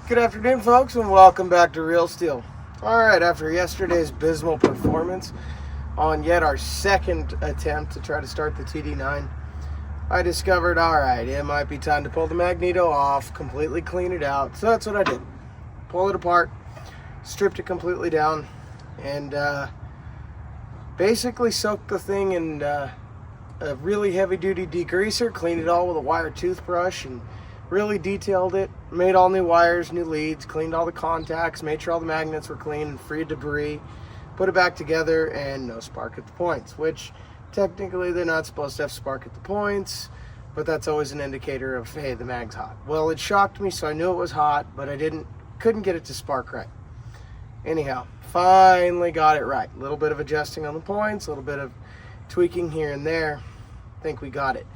Good afternoon, folks, and welcome back to Real Steel. Alright, after yesterday's abysmal performance on yet our second attempt to try to start the TD9, I discovered, alright, it might be time to pull the Magneto off, completely clean it out. So that's what I did. Pull it apart, stripped it completely down, and basically soaked the thing in a really heavy-duty degreaser, cleaned it all with a wire toothbrush, and really detailed it, made all new wires, new leads, cleaned all the contacts, made sure all the magnets were clean and free of debris, put it back together, and no spark at the points, which technically they're not supposed to have spark at the points, but that's always an indicator of, hey, the mag's hot. Well, it shocked me, so I knew it was hot, but I couldn't get it to spark right. Anyhow, finally got it right. A little bit of adjusting on the points, a little bit of tweaking here and there. I think we got it.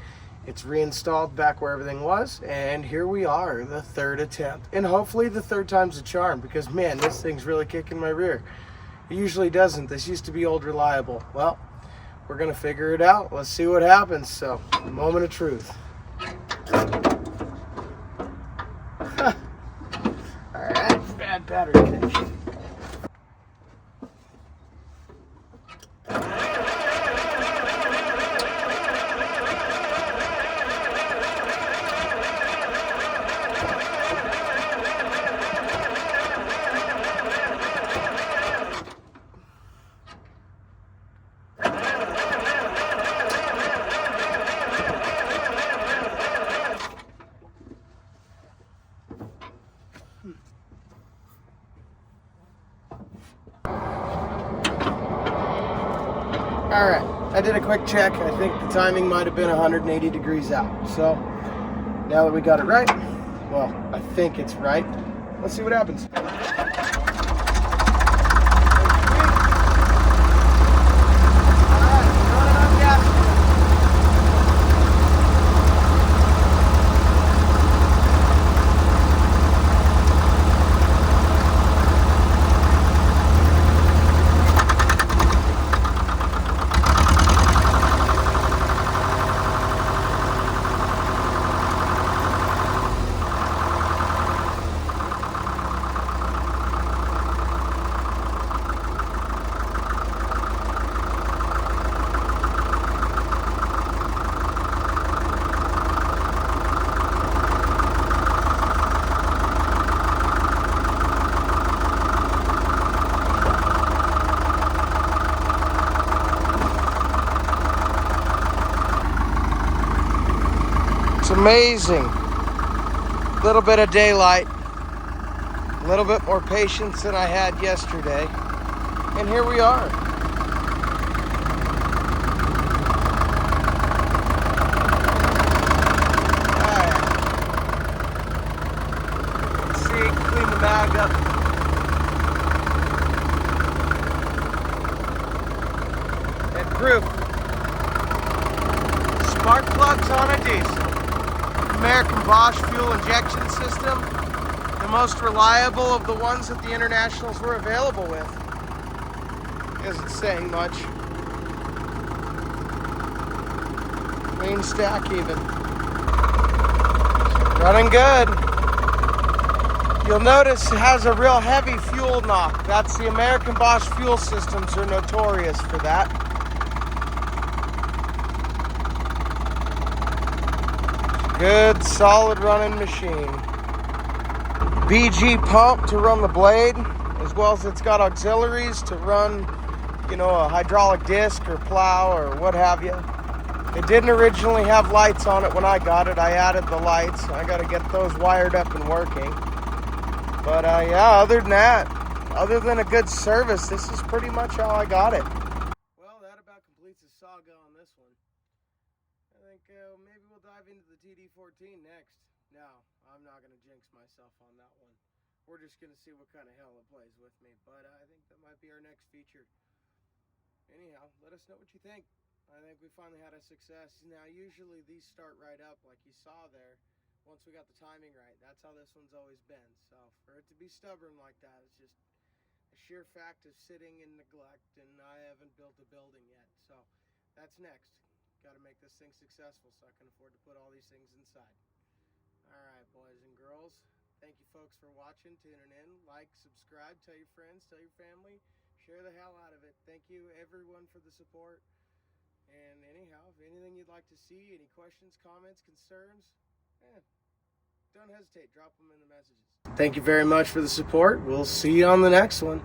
It's reinstalled back where everything was, and here we are, the third attempt. And hopefully the third time's a charm, because man, this thing's really kicking my rear. It usually doesn't. This used to be old reliable. Well, we're gonna figure it out. Let's see what happens. So, moment of truth. Alright, bad battery connection. Alright, I did a quick check. I think the timing might have been 180 degrees out. So, now that we got it right, well, I think it's right. Let's see what happens. Amazing. Little bit of daylight, a little bit more patience than I had yesterday, and here we are. Alright. Let's see, clean the mag up. And proof. Spark plugs on a diesel. American Bosch fuel injection system, the most reliable of the ones that the internationals were available with. Isn't saying much. Clean stack even. Running good. You'll notice it has a real heavy fuel knock. That's the American Bosch fuel systems are notorious for that. Good, solid running machine. BG pump to run the blade, as well as it's got auxiliaries to run, a hydraulic disc or plow or what have you. It didn't originally have lights on it when I got it. I added the lights. I got to get those wired up and working. But yeah, other than a good service, this is pretty much how I got it. Well, that about completes the saga on this one. I think maybe we'll dive into the TD14 next. No, I'm not going to jinx myself on that one. We're just going to see what kind of hell it plays with me. But I think that might be our next feature. Anyhow, let us know what you think. I think we finally had a success. Now, usually these start right up like you saw there. Once we got the timing right. That's how this one's always been. So for it to be stubborn like that, it's just a sheer fact of sitting in neglect, and I haven't built a building yet. So that's next. Got to make this thing successful so I can afford to put all these things inside. All right, boys and girls, Thank you folks for watching, tuning in. Like, subscribe, tell your friends, tell your family, share the hell out of it. Thank you everyone for the support. And anyhow, if anything you'd like to see, any questions, comments, concerns, don't hesitate, drop them in the messages. Thank you very much for the support. We'll see you on the next one.